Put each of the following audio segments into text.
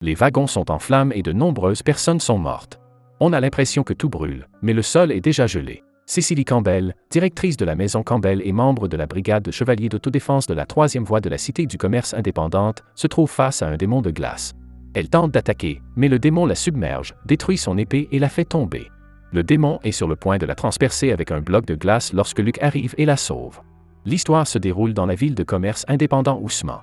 Les wagons sont en flammes et de nombreuses personnes sont mortes. On a l'impression que tout brûle, mais le sol est déjà gelé. Cecily Campbell, directrice de la maison Campbell et membre de la brigade de chevaliers d'autodéfense de la 3e voie de la Cité du commerce indépendante, se trouve face à un démon de glace. Elle tente d'attaquer, mais le démon la submerge, détruit son épée et la fait tomber. Le démon est sur le point de la transpercer avec un bloc de glace lorsque Luke arrive et la sauve. L'histoire se déroule dans la ville de commerce indépendant Ousmane.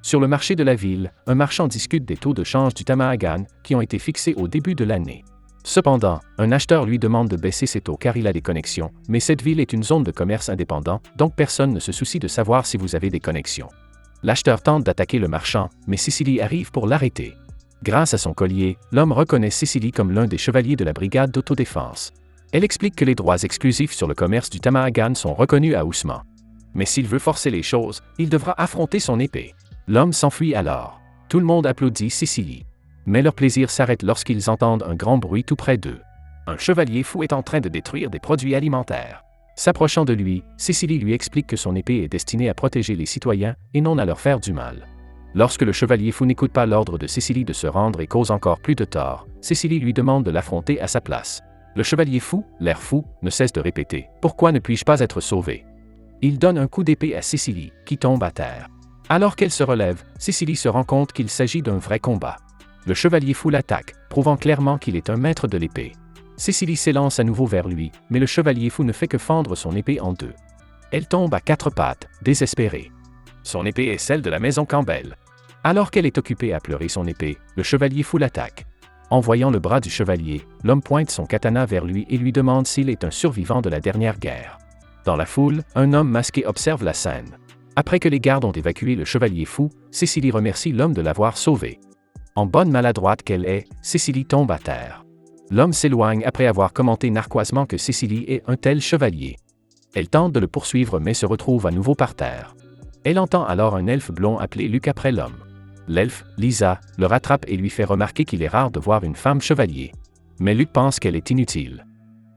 Sur le marché de la ville, un marchand discute des taux de change du Tamahagan qui ont été fixés au début de l'année. Cependant, un acheteur lui demande de baisser ses taux car il a des connexions, mais cette ville est une zone de commerce indépendant, donc personne ne se soucie de savoir si vous avez des connexions. L'acheteur tente d'attaquer le marchand, mais Cecily arrive pour l'arrêter. Grâce à son collier, l'homme reconnaît Cecily comme l'un des chevaliers de la brigade d'autodéfense. Elle explique que les droits exclusifs sur le commerce du Tamahagan sont reconnus à Ousmane. Mais s'il veut forcer les choses, il devra affronter son épée. L'homme s'enfuit alors. Tout le monde applaudit Cecily. Mais leur plaisir s'arrête lorsqu'ils entendent un grand bruit tout près d'eux. Un chevalier fou est en train de détruire des produits alimentaires. S'approchant de lui, Cecily lui explique que son épée est destinée à protéger les citoyens et non à leur faire du mal. Lorsque le chevalier fou n'écoute pas l'ordre de Cecily de se rendre et cause encore plus de tort, Cecily lui demande de l'affronter à sa place. Le chevalier fou, l'air fou, ne cesse de répéter « Pourquoi ne puis-je pas être sauvé ?» Il donne un coup d'épée à Cecily, qui tombe à terre. Alors qu'elle se relève, Cecily se rend compte qu'il s'agit d'un vrai combat. Le chevalier fou l'attaque, prouvant clairement qu'il est un maître de l'épée. Cecily s'élance à nouveau vers lui, mais le chevalier fou ne fait que fendre son épée en deux. Elle tombe à 4 pattes, désespérée. Son épée est celle de la maison Campbell. Alors qu'elle est occupée à pleurer son épée, le chevalier fou l'attaque. En voyant le bras du chevalier, l'homme pointe son katana vers lui et lui demande s'il est un survivant de la dernière guerre. Dans la foule, un homme masqué observe la scène. Après que les gardes ont évacué le chevalier fou, Cecily remercie l'homme de l'avoir sauvé. En bonne maladroite qu'elle est, Cecily tombe à terre. L'homme s'éloigne après avoir commenté narquoisement que Cecily est un tel chevalier. Elle tente de le poursuivre mais se retrouve à nouveau par terre. Elle entend alors un elfe blond appeler Luke après l'homme. L'elfe, Lisa, le rattrape et lui fait remarquer qu'il est rare de voir une femme chevalier. Mais Luke pense qu'elle est inutile.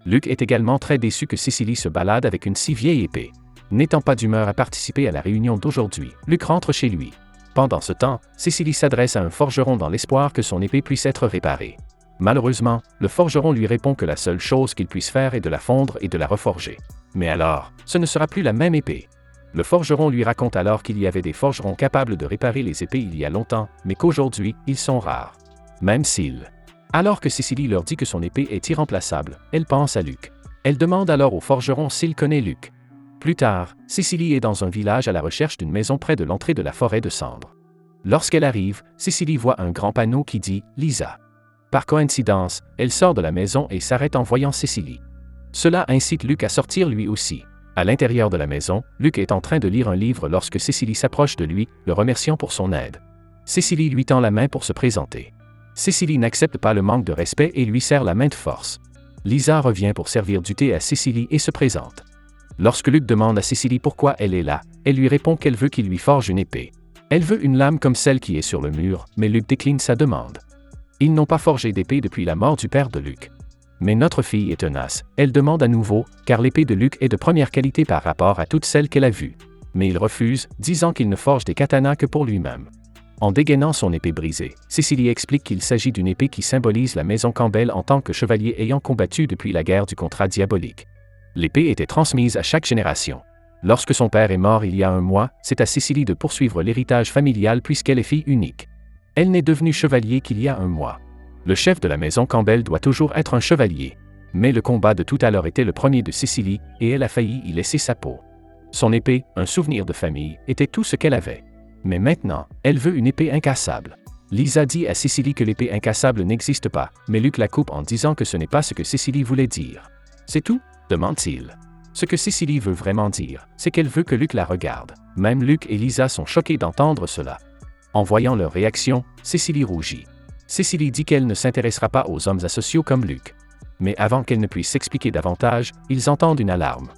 Luke est également très déçu que Cecily se balade avec une si vieille épée. N'étant pas d'humeur à participer à la réunion d'aujourd'hui, Luke rentre chez lui. Pendant ce temps, Cecily s'adresse à un forgeron dans l'espoir que son épée puisse être réparée. Malheureusement, le forgeron lui répond que la seule chose qu'il puisse faire est de la fondre et de la reforger. Mais alors, ce ne sera plus la même épée. Le forgeron lui raconte alors qu'il y avait des forgerons capables de réparer les épées il y a longtemps, mais qu'aujourd'hui, ils sont rares. Même s'ils. Alors que Cecily leur dit que son épée est irremplaçable, elle pense à Luke. Elle demande alors au forgeron s'il connaît Luke. Plus tard, Cecily est dans un village à la recherche d'une maison près de l'entrée de la forêt de cendres. Lorsqu'elle arrive, Cecily voit un grand panneau qui dit « Lisa ». Par coïncidence, elle sort de la maison et s'arrête en voyant Cecily. Cela incite Luke à sortir lui aussi. À l'intérieur de la maison, Luke est en train de lire un livre lorsque Cecily s'approche de lui, le remerciant pour son aide. Cecily lui tend la main pour se présenter. Cecily n'accepte pas le manque de respect et lui serre la main de force. Lisa revient pour servir du thé à Cecily et se présente. Lorsque Luke demande à Cecily pourquoi elle est là, elle lui répond qu'elle veut qu'il lui forge une épée. Elle veut une lame comme celle qui est sur le mur, mais Luke décline sa demande. Ils n'ont pas forgé d'épée depuis la mort du père de Luke. Mais notre fille est tenace, elle demande à nouveau, car l'épée de Luke est de première qualité par rapport à toutes celles qu'elle a vues. Mais il refuse, disant qu'il ne forge des katanas que pour lui-même. En dégainant son épée brisée, Cecily explique qu'il s'agit d'une épée qui symbolise la maison Campbell en tant que chevalier ayant combattu depuis la guerre du contrat diabolique. L'épée était transmise à chaque génération. Lorsque son père est mort il y a 1 mois, c'est à Cecily de poursuivre l'héritage familial puisqu'elle est fille unique. Elle n'est devenue chevalier qu'il y a 1 mois. Le chef de la maison Campbell doit toujours être un chevalier. Mais le combat de tout à l'heure était le premier de Cecily, et elle a failli y laisser sa peau. Son épée, un souvenir de famille, était tout ce qu'elle avait. Mais maintenant, elle veut une épée incassable. Lisa dit à Cecily que l'épée incassable n'existe pas, mais Luke la coupe en disant que ce n'est pas ce que Cecily voulait dire. « C'est tout ?» demande-t-il. Ce que Cecily veut vraiment dire, c'est qu'elle veut que Luke la regarde. Même Luke et Lisa sont choqués d'entendre cela. En voyant leur réaction, Cecily rougit. Cecily dit qu'elle ne s'intéressera pas aux hommes asociaux comme Luke. Mais avant qu'elle ne puisse s'expliquer davantage, ils entendent une alarme.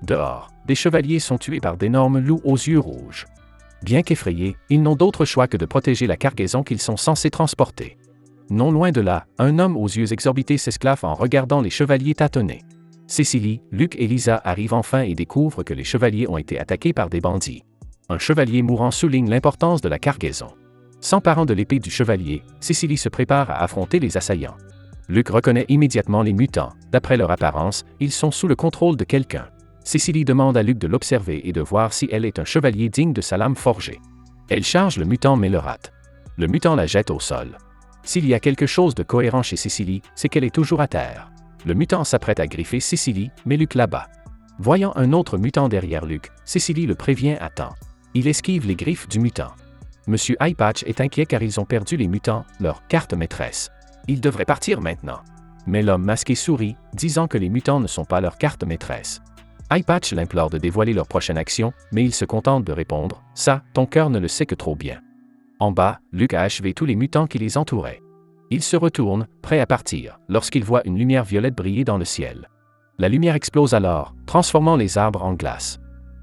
Dehors, des chevaliers sont tués par d'énormes loups aux yeux rouges. Bien qu'effrayés, ils n'ont d'autre choix que de protéger la cargaison qu'ils sont censés transporter. Non loin de là, un homme aux yeux exorbités s'esclaffe en regardant les chevaliers tâtonner. Cecily, Luke et Lisa arrivent enfin et découvrent que les chevaliers ont été attaqués par des bandits. Un chevalier mourant souligne l'importance de la cargaison. S'emparant de l'épée du chevalier, Cécilie se prépare à affronter les assaillants. Luc reconnaît immédiatement les mutants. D'après leur apparence, ils sont sous le contrôle de quelqu'un. Cécilie demande à Luc de l'observer et de voir si elle est un chevalier digne de sa lame forgée. Elle charge le mutant mais le rate. Le mutant la jette au sol. S'il y a quelque chose de cohérent chez Cécilie, c'est qu'elle est toujours à terre. Le mutant s'apprête à griffer Cécilie, mais Luc l'abat. Voyant un autre mutant derrière Luc, Cécilie le prévient à temps. Il esquive les griffes du mutant. Monsieur Eyepatch est inquiet car ils ont perdu les mutants, leur carte maîtresse. Ils devraient partir maintenant. Mais l'homme masqué sourit, disant que les mutants ne sont pas leur carte maîtresse. Eyepatch l'implore de dévoiler leur prochaine action, mais il se contente de répondre « Ça, ton cœur ne le sait que trop bien ». En bas, Luc a achevé tous les mutants qui les entouraient. Il se retourne, prêt à partir, lorsqu'il voit une lumière violette briller dans le ciel. La lumière explose alors, transformant les arbres en glace.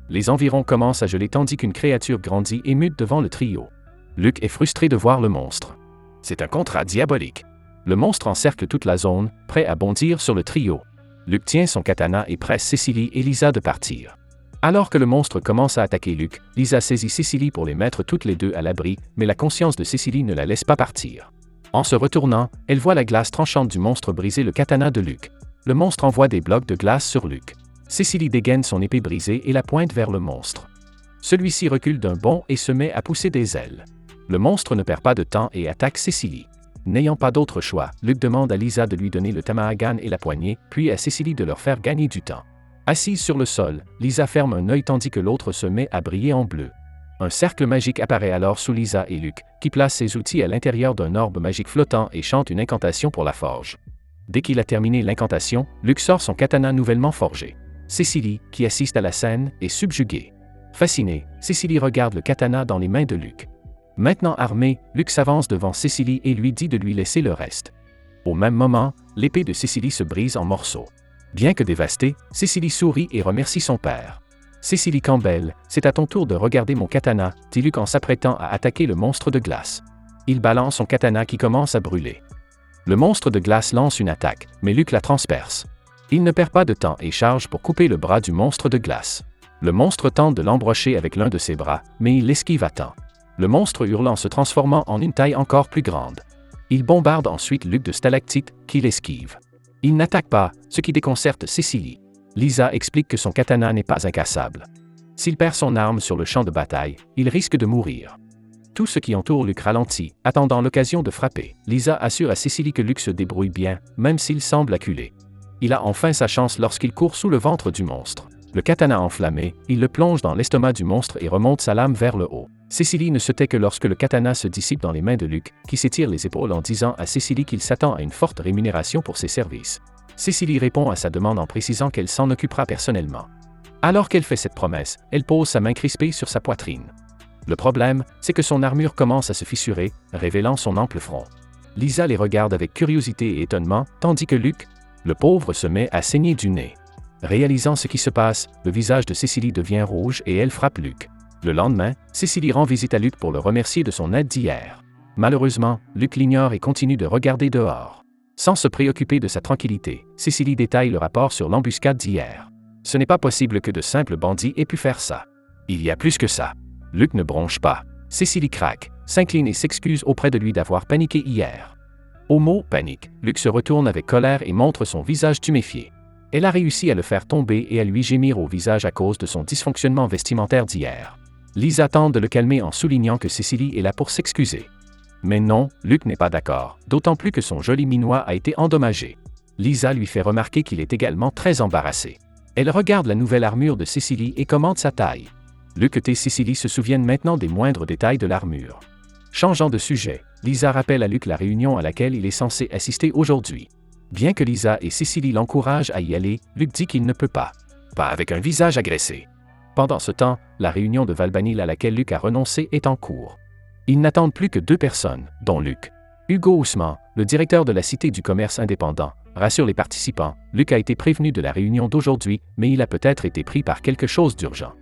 Les environs commencent à geler tandis qu'une créature grandit et mute devant le trio. Luc est frustré de voir le monstre. C'est un contrat diabolique. Le monstre encercle toute la zone, prêt à bondir sur le trio. Luc tient son katana et presse Cécilie et Lisa de partir. Alors que le monstre commence à attaquer Luc, Lisa saisit Cécilie pour les mettre toutes les deux à l'abri, mais la conscience de Cécilie ne la laisse pas partir. En se retournant, elle voit la glace tranchante du monstre briser le katana de Luc. Le monstre envoie des blocs de glace sur Luc. Cécilie dégaine son épée brisée et la pointe vers le monstre. Celui-ci recule d'un bond et se met à pousser des ailes. Le monstre ne perd pas de temps et attaque Cécilie. N'ayant pas d'autre choix, Luc demande à Lisa de lui donner le tamahagan et la poignée, puis à Cécilie de leur faire gagner du temps. Assise sur le sol, Lisa ferme un œil tandis que l'autre se met à briller en bleu. Un cercle magique apparaît alors sous Lisa et Luc, qui placent ses outils à l'intérieur d'un orbe magique flottant et chante une incantation pour la forge. Dès qu'il a terminé l'incantation, Luc sort son katana nouvellement forgé. Cécilie, qui assiste à la scène, est subjuguée. Fascinée, Cécilie regarde le katana dans les mains de Luc. Maintenant armé, Luc s'avance devant Cécilie et lui dit de lui laisser le reste. Au même moment, l'épée de Cécilie se brise en morceaux. Bien que dévastée, Cécilie sourit et remercie son père. Cécilie Campbell, c'est à ton tour de regarder mon katana, dit Luc en s'apprêtant à attaquer le monstre de glace. Il balance son katana qui commence à brûler. Le monstre de glace lance une attaque, mais Luc la transperce. Il ne perd pas de temps et charge pour couper le bras du monstre de glace. Le monstre tente de l'embrocher avec l'un de ses bras, mais il l'esquive à temps. Le monstre hurlant se transformant en une taille encore plus grande. Il bombarde ensuite Luc de stalactites, qui l'esquive. Il n'attaque pas, ce qui déconcerte Cécilie. Lisa explique que son katana n'est pas incassable. S'il perd son arme sur le champ de bataille, il risque de mourir. Tout ce qui entoure Luc ralentit, attendant l'occasion de frapper. Lisa assure à Cécilie que Luc se débrouille bien, même s'il semble acculé. Il a enfin sa chance lorsqu'il court sous le ventre du monstre. Le katana enflammé, il le plonge dans l'estomac du monstre et remonte sa lame vers le haut. Cécilie ne se tait que lorsque le katana se dissipe dans les mains de Luc, qui s'étire les épaules en disant à Cécilie qu'il s'attend à une forte rémunération pour ses services. Cécilie répond à sa demande en précisant qu'elle s'en occupera personnellement. Alors qu'elle fait cette promesse, elle pose sa main crispée sur sa poitrine. Le problème, c'est que son armure commence à se fissurer, révélant son ample front. Lisa les regarde avec curiosité et étonnement, tandis que Luc, le pauvre, se met à saigner du nez. Réalisant ce qui se passe, le visage de Cécilie devient rouge et elle frappe Luc. Le lendemain, Cécilie rend visite à Luc pour le remercier de son aide d'hier. Malheureusement, Luc l'ignore et continue de regarder dehors. Sans se préoccuper de sa tranquillité, Cécilie détaille le rapport sur l'embuscade d'hier. Ce n'est pas possible que de simples bandits aient pu faire ça. Il y a plus que ça. Luc ne bronche pas. Cécilie craque, s'incline et s'excuse auprès de lui d'avoir paniqué hier. Au mot « panique », Luc se retourne avec colère et montre son visage tuméfié. Elle a réussi à le faire tomber et à lui gémir au visage à cause de son dysfonctionnement vestimentaire d'hier. Lisa tente de le calmer en soulignant que Cécilie est là pour s'excuser. Mais non, Luc n'est pas d'accord, d'autant plus que son joli minois a été endommagé. Lisa lui fait remarquer qu'il est également très embarrassé. Elle regarde la nouvelle armure de Cécilie et commente sa taille. Luc et Cécilie se souviennent maintenant des moindres détails de l'armure. Changeant de sujet, Lisa rappelle à Luc la réunion à laquelle il est censé assister aujourd'hui. Bien que Lisa et Cécilie l'encouragent à y aller, Luc dit qu'il ne peut pas. Pas avec un visage agressé. Pendant ce temps, la réunion de Valbanil à laquelle Luc a renoncé est en cours. Ils n'attendent plus que 2 personnes, dont Luc. Hugo Ousmane, le directeur de la Cité du commerce indépendant, rassure les participants. Luc a été prévenu de la réunion d'aujourd'hui, mais il a peut-être été pris par quelque chose d'urgent.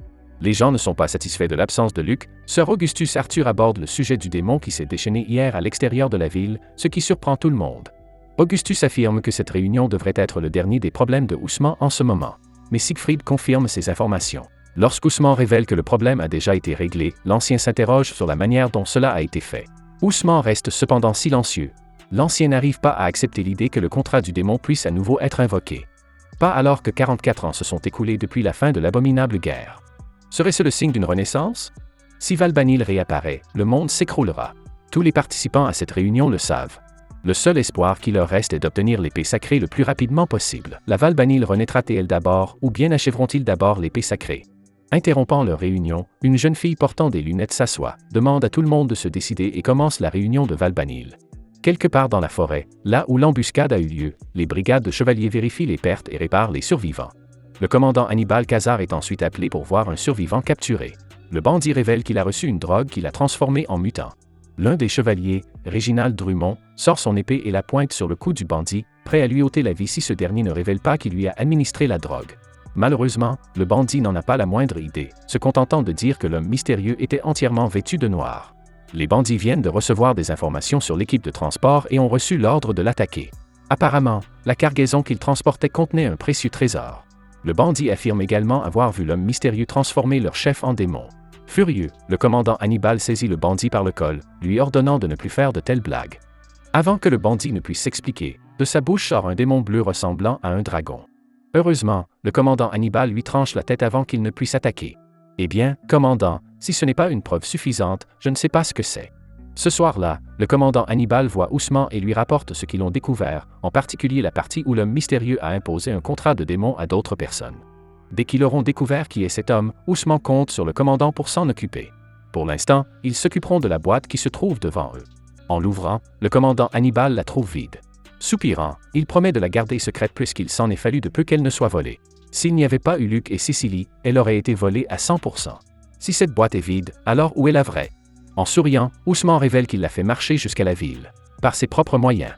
Les gens ne sont pas satisfaits de l'absence de Luc. Sir Augustus Arthur aborde le sujet du démon qui s'est déchaîné hier à l'extérieur de la ville, ce qui surprend tout le monde. Augustus affirme que cette réunion devrait être le dernier des problèmes de Ousmane en ce moment. Mais Siegfried confirme ces informations. Lorsqu'Ousmane révèle que le problème a déjà été réglé, l'ancien s'interroge sur la manière dont cela a été fait. Ousmane reste cependant silencieux. L'ancien n'arrive pas à accepter l'idée que le contrat du démon puisse à nouveau être invoqué. Pas alors que 44 ans se sont écoulés depuis la fin de l'abominable guerre. Serait-ce le signe d'une renaissance? Si Valbanil réapparaît, le monde s'écroulera. Tous les participants à cette réunion le savent. Le seul espoir qui leur reste est d'obtenir l'épée sacrée le plus rapidement possible. La Valbanil renaîtra-t-elle d'abord, ou bien achèveront-ils d'abord l'épée sacrée? Interrompant leur réunion, une jeune fille portant des lunettes s'assoit, demande à tout le monde de se décider et commence la réunion de Valbanil. Quelque part dans la forêt, là où l'embuscade a eu lieu, les brigades de chevaliers vérifient les pertes et réparent les survivants. Le commandant Hannibal Cazar est ensuite appelé pour voir un survivant capturé. Le bandit révèle qu'il a reçu une drogue qui l'a transformé en mutant. L'un des chevaliers, Réginald Drummond, sort son épée et la pointe sur le cou du bandit, prêt à lui ôter la vie si ce dernier ne révèle pas qu'il lui a administré la drogue. Malheureusement, le bandit n'en a pas la moindre idée, se contentant de dire que l'homme mystérieux était entièrement vêtu de noir. Les bandits viennent de recevoir des informations sur l'équipe de transport et ont reçu l'ordre de l'attaquer. Apparemment, la cargaison qu'ils transportaient contenait un précieux trésor. Le bandit affirme également avoir vu l'homme mystérieux transformer leur chef en démon. Furieux, le commandant Hannibal saisit le bandit par le col, lui ordonnant de ne plus faire de telles blagues. Avant que le bandit ne puisse s'expliquer, de sa bouche sort un démon bleu ressemblant à un dragon. Heureusement, le commandant Hannibal lui tranche la tête avant qu'il ne puisse attaquer. Eh bien, commandant, si ce n'est pas une preuve suffisante, je ne sais pas ce que c'est. Ce soir-là, le commandant Hannibal voit Ousmane et lui rapporte ce qu'ils ont découvert, en particulier la partie où l'homme mystérieux a imposé un contrat de démon à d'autres personnes. Dès qu'ils auront découvert qui est cet homme, Ousmane compte sur le commandant pour s'en occuper. Pour l'instant, ils s'occuperont de la boîte qui se trouve devant eux. En l'ouvrant, le commandant Hannibal la trouve vide. Soupirant, il promet de la garder secrète puisqu'il s'en est fallu de peu qu'elle ne soit volée. S'il n'y avait pas eu Luc et Cécilie, elle aurait été volée à 100%. Si cette boîte est vide, alors où est la vraie? En souriant, Ousmane révèle qu'il l'a fait marcher jusqu'à la ville, par ses propres moyens.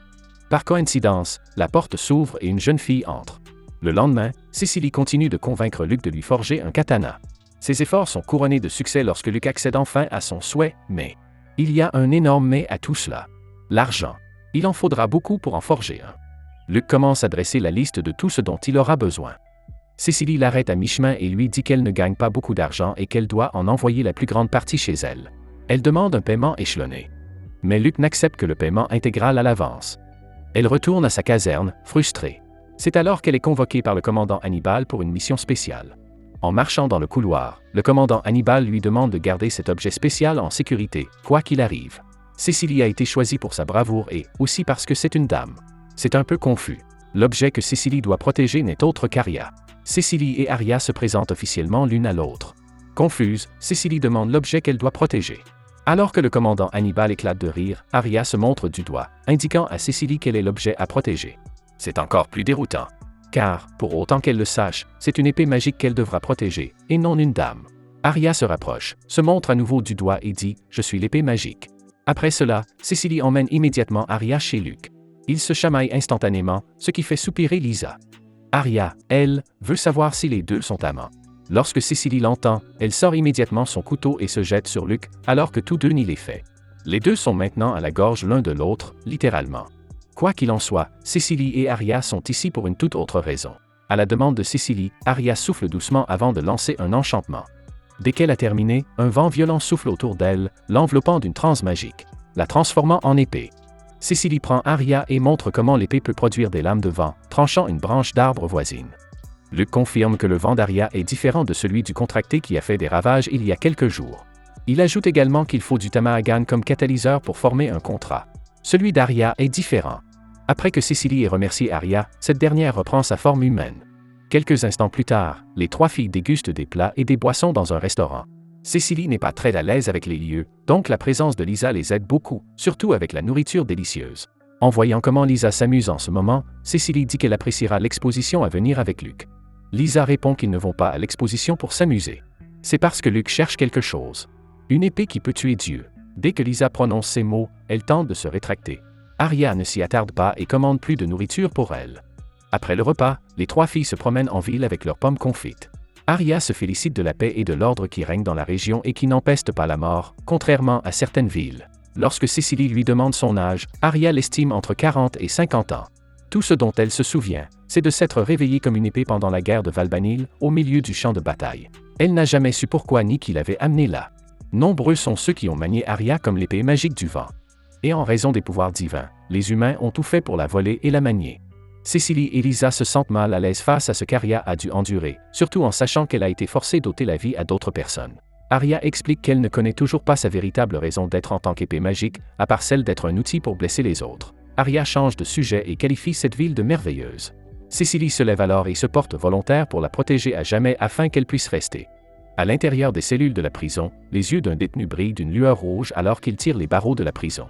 Par coïncidence, la porte s'ouvre et une jeune fille entre. Le lendemain, Cécilie continue de convaincre Luc de lui forger un katana. Ses efforts sont couronnés de succès lorsque Luc accède enfin à son souhait, mais il y a un énorme mais à tout cela. L'argent. Il en faudra beaucoup pour en forger un. Luc commence à dresser la liste de tout ce dont il aura besoin. Cécilie l'arrête à mi-chemin et lui dit qu'elle ne gagne pas beaucoup d'argent et qu'elle doit en envoyer la plus grande partie chez elle. Elle demande un paiement échelonné. Mais Luc n'accepte que le paiement intégral à l'avance. Elle retourne à sa caserne, frustrée. C'est alors qu'elle est convoquée par le commandant Hannibal pour une mission spéciale. En marchant dans le couloir, le commandant Hannibal lui demande de garder cet objet spécial en sécurité, quoi qu'il arrive. Cécilie a été choisie pour sa bravoure et aussi parce que c'est une dame. C'est un peu confus. L'objet que Cécilie doit protéger n'est autre qu'Aria. Cécilie et Aria se présentent officiellement l'une à l'autre. Confuse, Cécilie demande l'objet qu'elle doit protéger. Alors que le commandant Hannibal éclate de rire, Aria se montre du doigt, indiquant à Cécilie quel est l'objet à protéger. C'est encore plus déroutant. Car, pour autant qu'elle le sache, c'est une épée magique qu'elle devra protéger, et non une dame. Aria se rapproche, se montre à nouveau du doigt et dit « Je suis l'épée magique ». Après cela, Cécilie emmène immédiatement Aria chez Luc. Ils se chamaillent instantanément, ce qui fait soupirer Lisa. Aria, elle, veut savoir si les deux sont amants. Lorsque Cécilie l'entend, elle sort immédiatement son couteau et se jette sur Luc, alors que tous deux n'y les fait. Les deux sont maintenant à la gorge l'un de l'autre, littéralement. Quoi qu'il en soit, Cécilie et Aria sont ici pour une toute autre raison. À la demande de Cécilie, Aria souffle doucement avant de lancer un enchantement. Dès qu'elle a terminé, un vent violent souffle autour d'elle, l'enveloppant d'une transe magique, la transformant en épée. Cécilie prend Aria et montre comment l'épée peut produire des lames de vent, tranchant une branche d'arbre voisine. Luc confirme que le vent d'Aria est différent de celui du contracté qui a fait des ravages il y a quelques jours. Il ajoute également qu'il faut du tamahagan comme catalyseur pour former un contrat. Celui d'Aria est différent. Après que Cécilie ait remercié Aria, cette dernière reprend sa forme humaine. Quelques instants plus tard, les trois filles dégustent des plats et des boissons dans un restaurant. Cécilie n'est pas très à l'aise avec les lieux, donc la présence de Lisa les aide beaucoup, surtout avec la nourriture délicieuse. En voyant comment Lisa s'amuse en ce moment, Cécilie dit qu'elle appréciera l'exposition à venir avec Luc. Lisa répond qu'ils ne vont pas à l'exposition pour s'amuser. C'est parce que Luc cherche quelque chose. Une épée qui peut tuer Dieu. Dès que Lisa prononce ces mots, elle tente de se rétracter. Aria ne s'y attarde pas et commande plus de nourriture pour elle. Après le repas, les trois filles se promènent en ville avec leurs pommes confites. Aria se félicite de la paix et de l'ordre qui règne dans la région et qui n'empeste pas la mort, contrairement à certaines villes. Lorsque Cécilie lui demande son âge, Aria l'estime entre 40 et 50 ans. Tout ce dont elle se souvient, c'est de s'être réveillée comme une épée pendant la guerre de Valbanil, au milieu du champ de bataille. Elle n'a jamais su pourquoi ni qui l'avait amenée là. Nombreux sont ceux qui ont manié Aria comme l'épée magique du vent. Et en raison des pouvoirs divins, les humains ont tout fait pour la voler et la manier. Cécilie et Lisa se sentent mal à l'aise face à ce qu'Arya a dû endurer, surtout en sachant qu'elle a été forcée d'ôter la vie à d'autres personnes. Arya explique qu'elle ne connaît toujours pas sa véritable raison d'être en tant qu'épée magique, à part celle d'être un outil pour blesser les autres. Arya change de sujet et qualifie cette ville de merveilleuse. Cécilie se lève alors et se porte volontaire pour la protéger à jamais afin qu'elle puisse rester. À l'intérieur des cellules de la prison, les yeux d'un détenu brillent d'une lueur rouge alors qu'il tire les barreaux de la prison.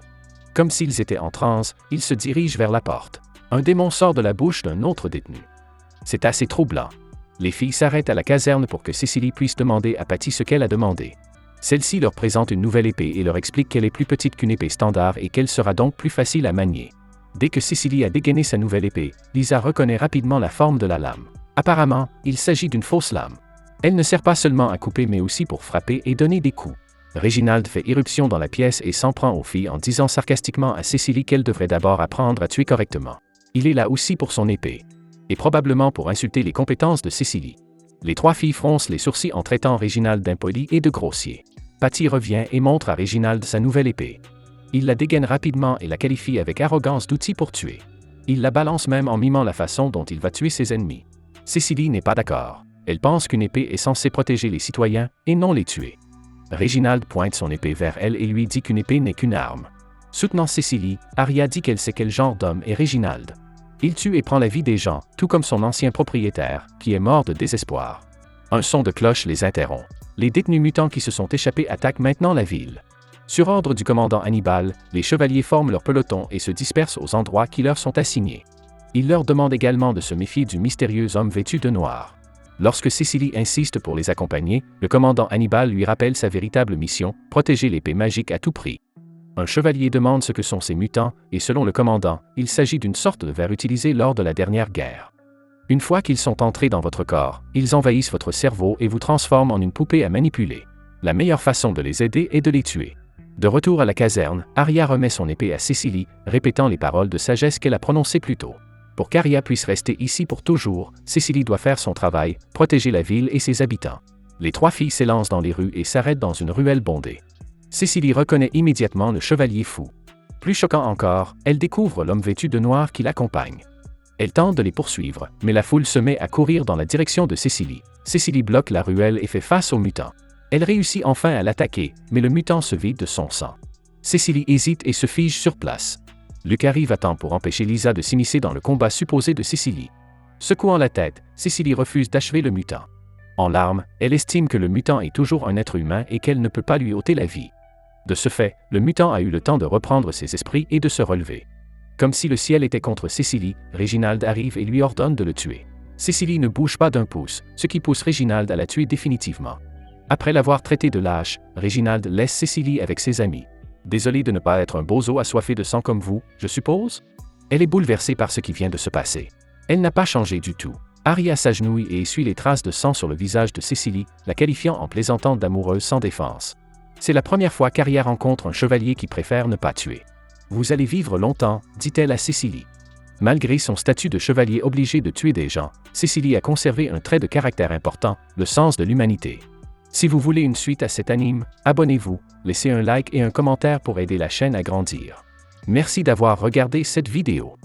Comme s'ils étaient en transe, il se dirige vers la porte. Un démon sort de la bouche d'un autre détenu. C'est assez troublant. Les filles s'arrêtent à la caserne pour que Cécilie puisse demander à Patty ce qu'elle a demandé. Celle-ci leur présente une nouvelle épée et leur explique qu'elle est plus petite qu'une épée standard et qu'elle sera donc plus facile à manier. Dès que Cécilie a dégainé sa nouvelle épée, Lisa reconnaît rapidement la forme de la lame. Apparemment, il s'agit d'une fausse lame. Elle ne sert pas seulement à couper mais aussi pour frapper et donner des coups. Reginald fait irruption dans la pièce et s'en prend aux filles en disant sarcastiquement à Cécilie qu'elle devrait d'abord apprendre à tuer correctement. Il est là aussi pour son épée. Et probablement pour insulter les compétences de Cécilie. Les trois filles froncent les sourcils en traitant Reginald d'impoli et de grossier. Patty revient et montre à Reginald sa nouvelle épée. Il la dégaine rapidement et la qualifie avec arrogance d'outil pour tuer. Il la balance même en mimant la façon dont il va tuer ses ennemis. Cécilie n'est pas d'accord. Elle pense qu'une épée est censée protéger les citoyens et non les tuer. Reginald pointe son épée vers elle et lui dit qu'une épée n'est qu'une arme. Soutenant Cécilie, Arya dit qu'elle sait quel genre d'homme est Reginald. Il tue et prend la vie des gens, tout comme son ancien propriétaire, qui est mort de désespoir. Un son de cloche les interrompt. Les détenus mutants qui se sont échappés attaquent maintenant la ville. Sur ordre du commandant Hannibal, les chevaliers forment leur peloton et se dispersent aux endroits qui leur sont assignés. Il leur demande également de se méfier du mystérieux homme vêtu de noir. Lorsque Cécilie insiste pour les accompagner, le commandant Hannibal lui rappelle sa véritable mission, protéger l'épée magique à tout prix. Un chevalier demande ce que sont ces mutants, et selon le commandant, il s'agit d'une sorte de ver utilisé lors de la dernière guerre. Une fois qu'ils sont entrés dans votre corps, ils envahissent votre cerveau et vous transforment en une poupée à manipuler. La meilleure façon de les aider est de les tuer. De retour à la caserne, Arya remet son épée à Cécilie, répétant les paroles de sagesse qu'elle a prononcées plus tôt. Pour qu'Arya puisse rester ici pour toujours, Cécilie doit faire son travail, protéger la ville et ses habitants. Les trois filles s'élancent dans les rues et s'arrêtent dans une ruelle bondée. Cécilie reconnaît immédiatement le chevalier fou. Plus choquant encore, elle découvre l'homme vêtu de noir qui l'accompagne. Elle tente de les poursuivre, mais la foule se met à courir dans la direction de Cécilie. Cécilie bloque la ruelle et fait face au mutant. Elle réussit enfin à l'attaquer, mais le mutant se vide de son sang. Cécilie hésite et se fige sur place. Luke arrive à temps pour empêcher Lisa de s'immiscer dans le combat supposé de Cécilie. Secouant la tête, Cécilie refuse d'achever le mutant. En larmes, elle estime que le mutant est toujours un être humain et qu'elle ne peut pas lui ôter la vie. De ce fait, le mutant a eu le temps de reprendre ses esprits et de se relever. Comme si le ciel était contre Cécilie, Reginald arrive et lui ordonne de le tuer. Cécilie ne bouge pas d'un pouce, ce qui pousse Reginald à la tuer définitivement. Après l'avoir traité de lâche, Reginald laisse Cécilie avec ses amis. Désolé de ne pas être un bozo assoiffé de sang comme vous, je suppose? Elle est bouleversée par ce qui vient de se passer. Elle n'a pas changé du tout. Arya s'agenouille et essuie les traces de sang sur le visage de Cécilie, la qualifiant en plaisantante d'amoureuse sans défense. C'est la première fois qu'Arya rencontre un chevalier qui préfère ne pas tuer. Vous allez vivre longtemps, dit-elle à Cécilie. Malgré son statut de chevalier obligé de tuer des gens, Cécilie a conservé un trait de caractère important, le sens de l'humanité. Si vous voulez une suite à cet anime, abonnez-vous, laissez un like et un commentaire pour aider la chaîne à grandir. Merci d'avoir regardé cette vidéo.